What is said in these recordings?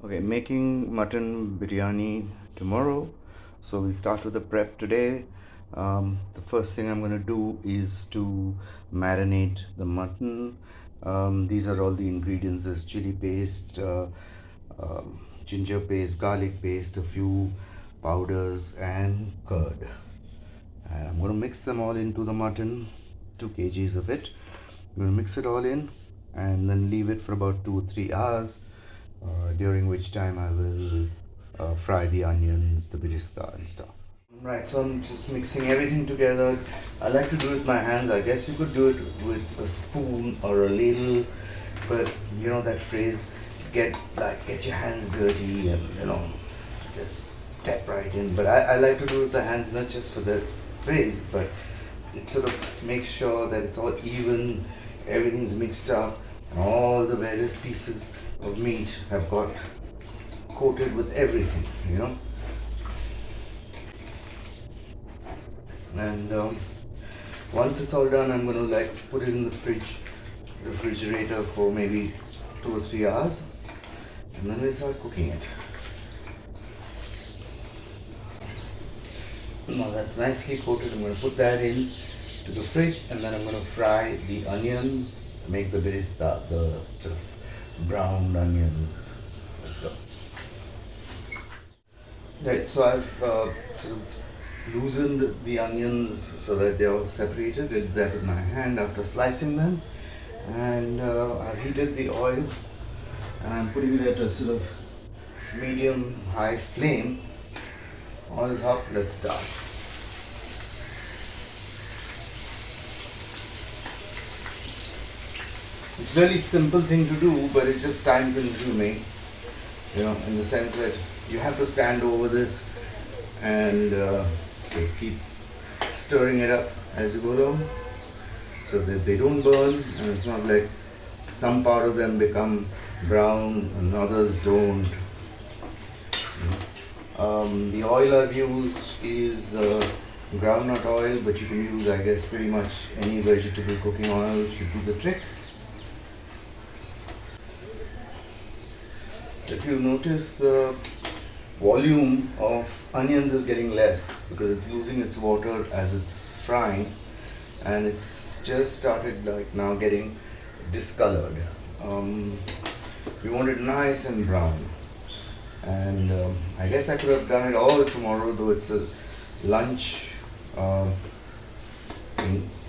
Okay, making mutton biryani tomorrow. So we'll start with the prep today. The first thing I'm going to do is to marinate the mutton. These are all the ingredients. There's chili paste, ginger paste, garlic paste, a few powders, and curd. And I'm going to mix them all into the mutton, 2 kgs of it. I'm going to mix it all in and then leave it for about 2 or 3 hours, during which time I will fry the onions, the birista and stuff. Right, so I'm just mixing everything together. I like to do it with my hands. I guess you could do it with a spoon or a ladle, but you know that phrase, get your hands dirty and just tap right in. But I like to do it with the hands, not just for the phrase, but it sort of makes sure that it's all even, everything's mixed up, and all the various pieces of meat have got coated with everything. And once it's all done, I'm going to put it in the refrigerator for maybe 2 or 3 hours, and then we'll start cooking it. Now that's nicely coated. I'm going to put that in to the fridge, and then I'm going to fry the onions, make the birista, the sort of browned onions. Let's go. Right, so I've sort of loosened the onions so that they're all separated. Did that with my hand after slicing them, and I've heated the oil, and I'm putting it at a sort of medium-high flame. Oil is hot. Let's start. It's a really simple thing to do, but it's just time consuming, in the sense that you have to stand over this and so keep stirring it up as you go along so that they don't burn, and it's not like some part of them become brown and others don't. The oil I've used is groundnut oil, but you can use, I guess, pretty much any vegetable cooking oil should do the trick. If you notice, the volume of onions is getting less because it's losing its water as it's frying, and it's just started now getting discolored. We want it nice and brown, and I guess I could have done it all tomorrow, though it's a lunch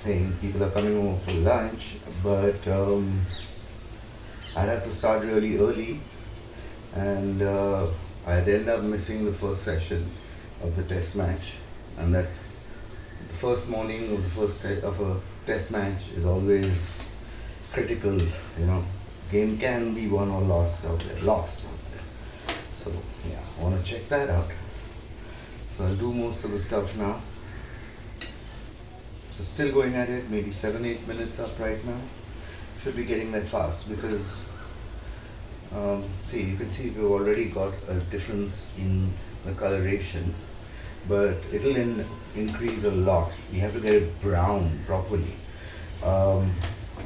thing. People are coming over for lunch, but I'd have to start really early, and I'd end up missing the first session of the test match, and that's the first morning of of a test match is always critical. Game can be won or lost out there. So yeah, I want to check that out. So I'll do most of the stuff now. So still going at it, maybe 7-8 minutes up right now. Should be getting that fast because you can see we've already got a difference in the coloration, but it'll increase a lot. We have to get it brown properly,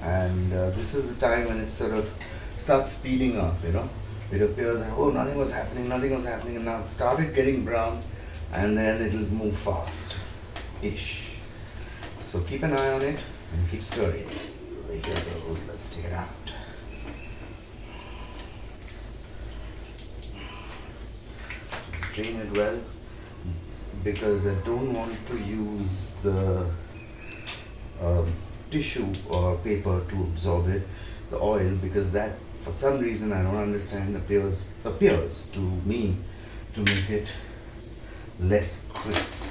and this is the time when it sort of starts speeding up. It appears like, oh, nothing was happening, and now it started getting brown, and then it'll move fast-ish. So keep an eye on it and keep stirring. Here it goes. Let's take it out. Drain it well, because I don't want to use the tissue or paper to absorb the oil, because that, for some reason I don't understand, appears to me to make it less crisp.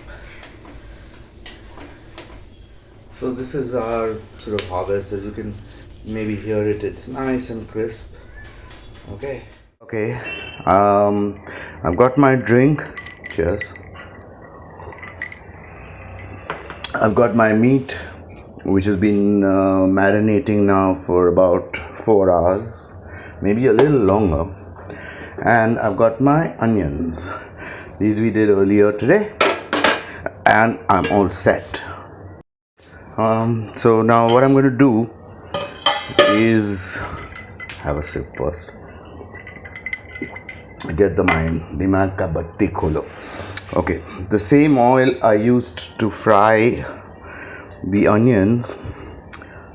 So this is our sort of harvest. As you can maybe hear it, it's nice and crisp. Okay, I've got my drink. Cheers. I've got my meat, which has been marinating now for about 4 hours, maybe a little longer. And I've got my onions. These we did earlier today, and I'm all set. So now what I'm going to do is have a sip first. get the mind, dimag ka batti kholo. Okay, the same oil I used to fry the onions,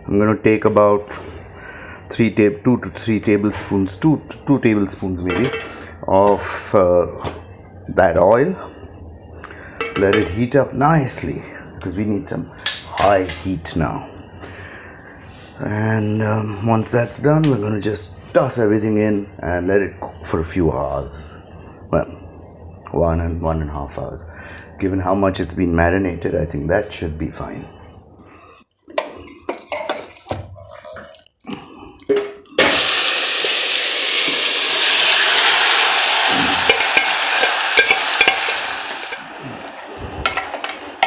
I'm going to take about 2 to 3 tablespoons, 2 tablespoons maybe of that oil. Let it heat up nicely because we need some high heat now. And once that's done, we're going to just toss everything in and let it cook for a few hours. Well, 1.5 hours. Given how much it's been marinated, I think that should be fine.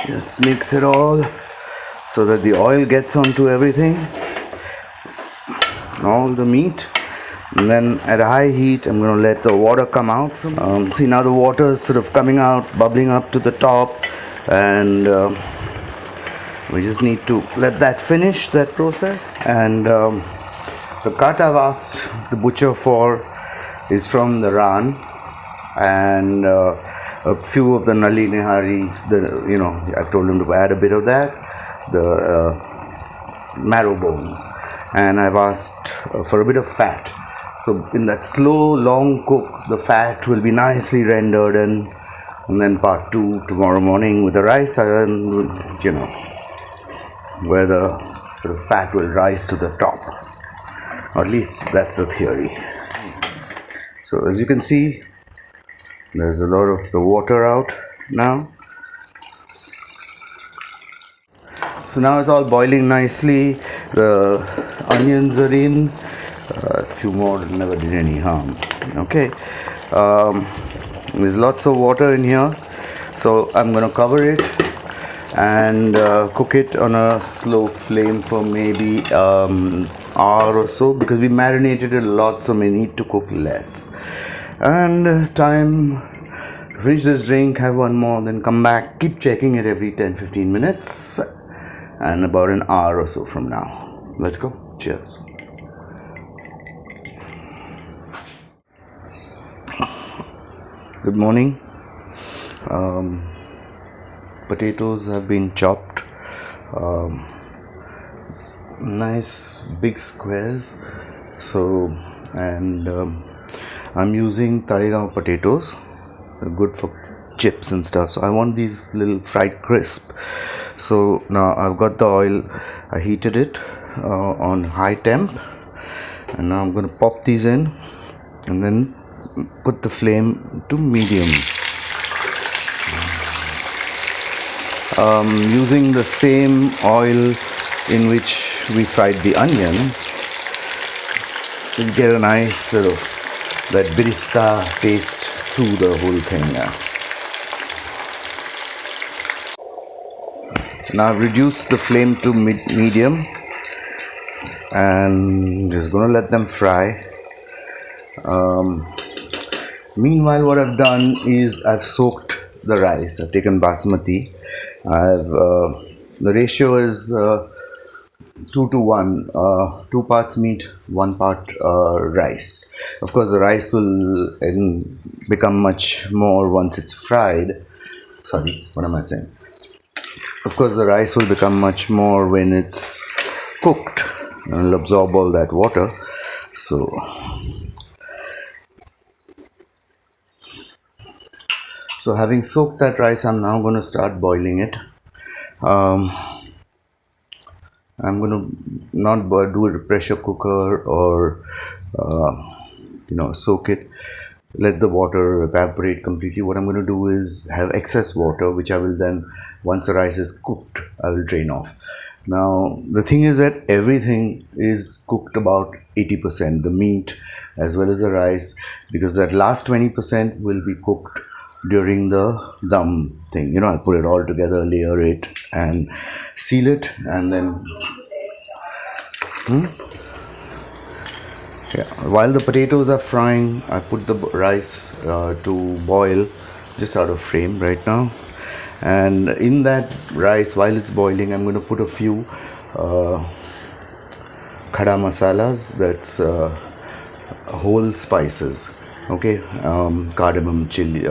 Just mix it all so that the oil gets onto everything, all the meat. And then at a high heat, I'm going to let the water come out from. See, now the water is sort of coming out, bubbling up to the top, and we just need to let that finish that process. And the cut I've asked the butcher for is from the ran, and a few of the nali niharis. I've told him to add a bit of that, the marrow bones, and I've asked for a bit of fat. So in that slow, long cook, the fat will be nicely rendered, and then part 2 tomorrow morning with the rice, and where the sort of fat will rise to the top. Or at least that's the theory. So as you can see, there's a lot of the water out now. So now it's all boiling nicely. The onions are in. A few more never did any harm. Okay. There's lots of water in here. So I'm going to cover it and cook it on a slow flame for maybe hour or so, because we marinated it a lot, so we need to cook less. And time to finish this drink, have one more, then come back, keep checking it every 10-15 minutes, and about an hour or so from now. Let's go. Cheers. Good morning. Potatoes have been chopped, nice big squares. So, and I'm using Cardamoms potatoes. They're good for chips and stuff. So I want these little fried crisp. So now I've got the oil. I heated it on high temp, and now I'm going to pop these in, and then put the flame to medium. Using the same oil in which we fried the onions, so you get a nice sort of that birista taste through the whole thing. Now I've reduced the flame to medium, and just going to let them fry. Meanwhile, what I've done is I've soaked the rice. I've taken basmati. The ratio is 2 to 1, 2 parts meat, 1 part rice. Of course, the rice will become much more once it's fried. Sorry, what am I saying? Of course, the rice will become much more when it's cooked, and it'll absorb all that water. So having soaked that rice, I'm now going to start boiling it. I'm going to not do it a pressure cooker or soak it, let the water evaporate completely. What I'm going to do is have excess water, which I will then, once the rice is cooked, I will drain off. Now the thing is that everything is cooked about 80%, the meat as well as the rice, because that last 20% will be cooked during the dum thing. I'll put it all together, layer it and seal it, and then while the potatoes are frying, I put the rice to boil just out of frame right now. And in that rice, while it's boiling, I'm going to put a few khada masalas, that's whole spices. Okay, cardamom, chili,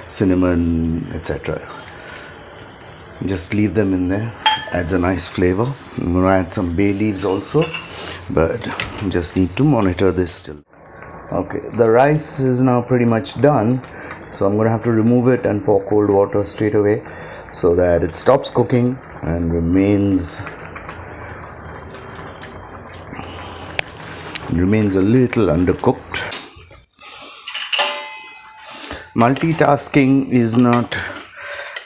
cinnamon, etc. Just leave them in there. Adds a nice flavor. I'm going to add some bay leaves also, but just need to monitor this still. Okay, the rice is now pretty much done, so I'm going to have to remove it and pour cold water straight away so that it stops cooking and remains a little undercooked. Multitasking is not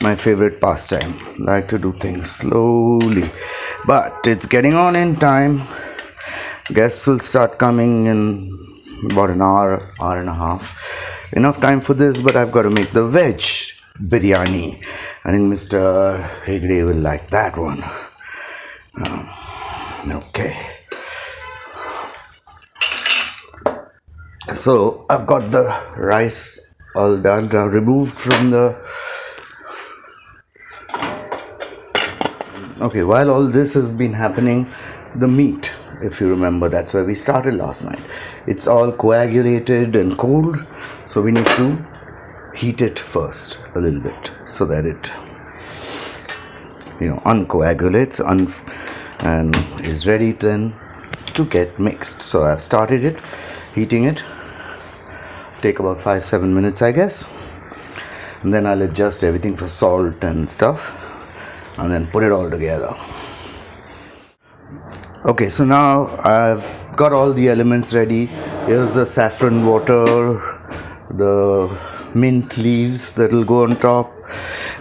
my favorite pastime. I like to do things slowly, but it's getting on in time. Guests will start coming in about an hour and a half. Enough time for this, but I've got to make the veg biryani. I think Mr. Hegde will like that one. Okay. So I've got the rice all done, removed from the... Okay, while all this has been happening, the meat, if you remember, that's where we started last night. It's all coagulated and cold, so we need to heat it first a little bit so that it, uncoagulates and is ready then to get mixed. So I've started it, heating it. Take about 5-7 minutes, I guess, and then I'll adjust everything for salt and stuff and then put it all together. Okay, so now I've got all the elements ready. Here's the saffron water, the mint leaves that will go on top,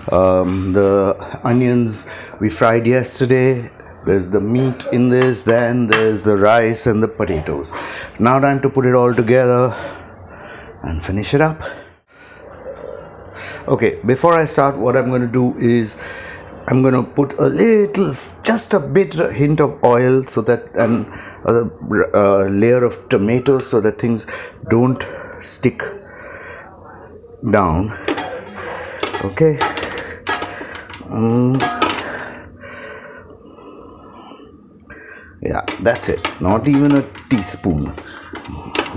the onions we fried yesterday. There's the meat in this, then there's the rice and the potatoes. Now time to put it all together and finish it up. Okay, before I start, what I'm going to do is I'm going to put a little, just a hint of oil, so that, and a layer of tomatoes so that things don't stick down. Okay. Yeah, that's it. Not even a teaspoon.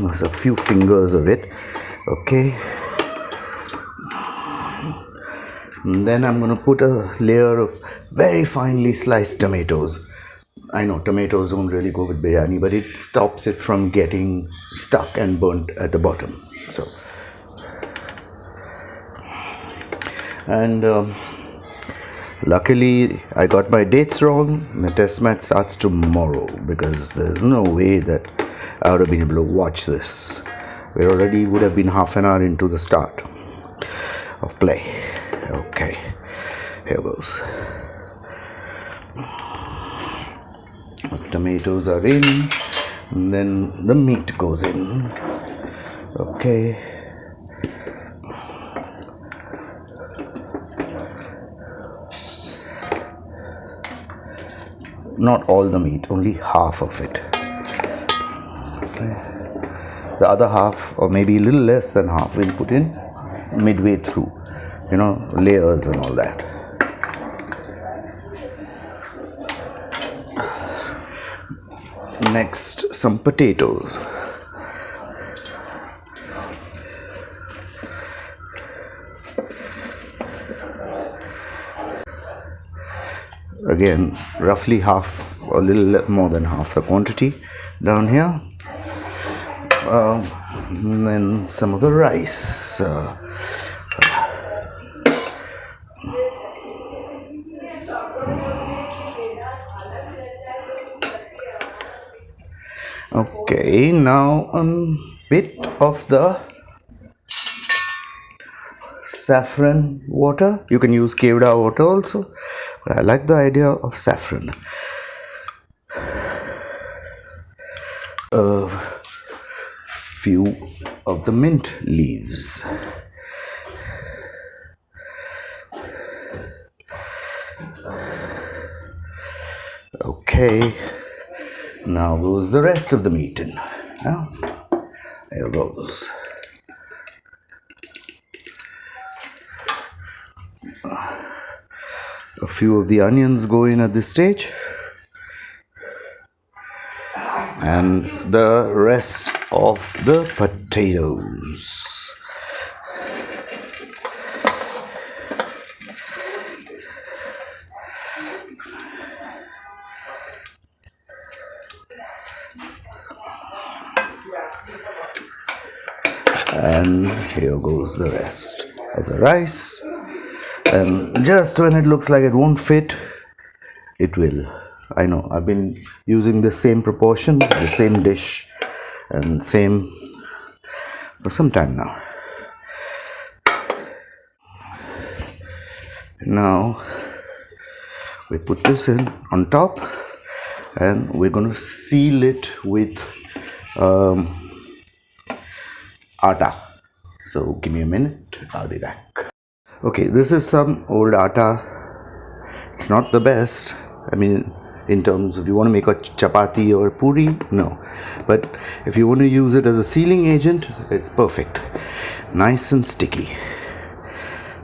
Just a few fingers of it. Okay. And then I'm going to put a layer of very finely sliced tomatoes. I know tomatoes don't really go with biryani, but it stops it from getting stuck and burnt at the bottom. So, and luckily I got my dates wrong. The test match starts tomorrow, because there's no way that I would have been able to watch this. We already would have been half an hour into the start of play. Okay, here goes. The tomatoes are in, and then the meat goes in. Okay. Not all the meat, only half of it. Okay. The other half, or maybe a little less than half, we'll put in midway through. Layers and all that. Next, some potatoes. Again, roughly half, or a little more than half the quantity down here. And then some of the rice. Okay, now a bit of the saffron water. You can use kevda water also, but I like the idea of saffron. A few of the mint leaves. Okay, now goes the rest of the meat in. Now, there goes. A few of the onions go in at this stage, and the rest of the potatoes. And here goes the rest of the rice. And just when it looks like it won't fit, it will. I know, I've been using the same proportion, the same dish, and same for some time now. Now we put this in on top, and we're going to seal it with atta. So give me a minute, I'll be back. Okay, this is some old atta. It's not the best. I mean, in terms of you want to make a chapati or puri, no. But if you want to use it as a sealing agent, it's perfect. Nice and sticky.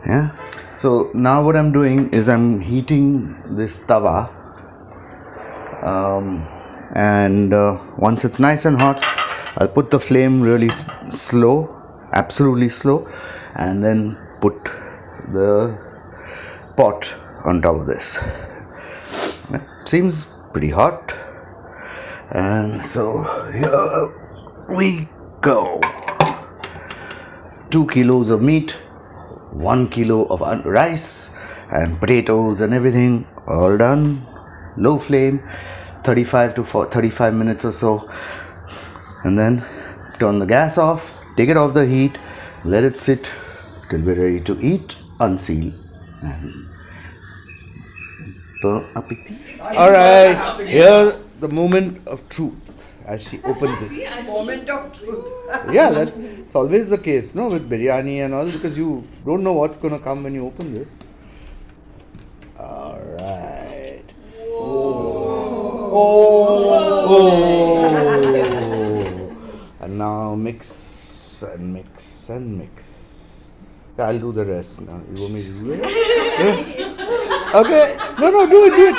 Yeah. So now what I'm doing is I'm heating this tawa. And once it's nice and hot, I'll put the flame really slow, absolutely slow, and then put the pot on top of this. It seems pretty hot, and so here we go. 2 kilos of meat, 1 kilo of rice and potatoes and everything, all done. Low flame, 35 minutes or so, and then turn the gas off, take it off the heat, let it sit till we're ready to eat, unseal, and bon appetit. Alright, here's the moment of truth as she opens it. Moment of truth. Yeah, it's always the case, no, with biryani and all, because you don't know what's gonna come when you open this. Alright. Oh. And now mix and mix and mix. Yeah, I'll do the rest now. You want me to do it? Okay. No, do it.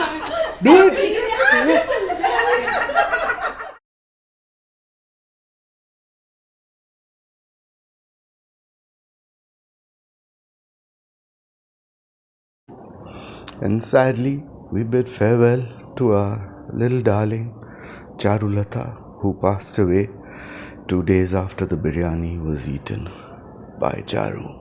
Do it. And sadly, we bid farewell to our little darling, Charulata, who passed away 2 days after the biryani was eaten by Charu.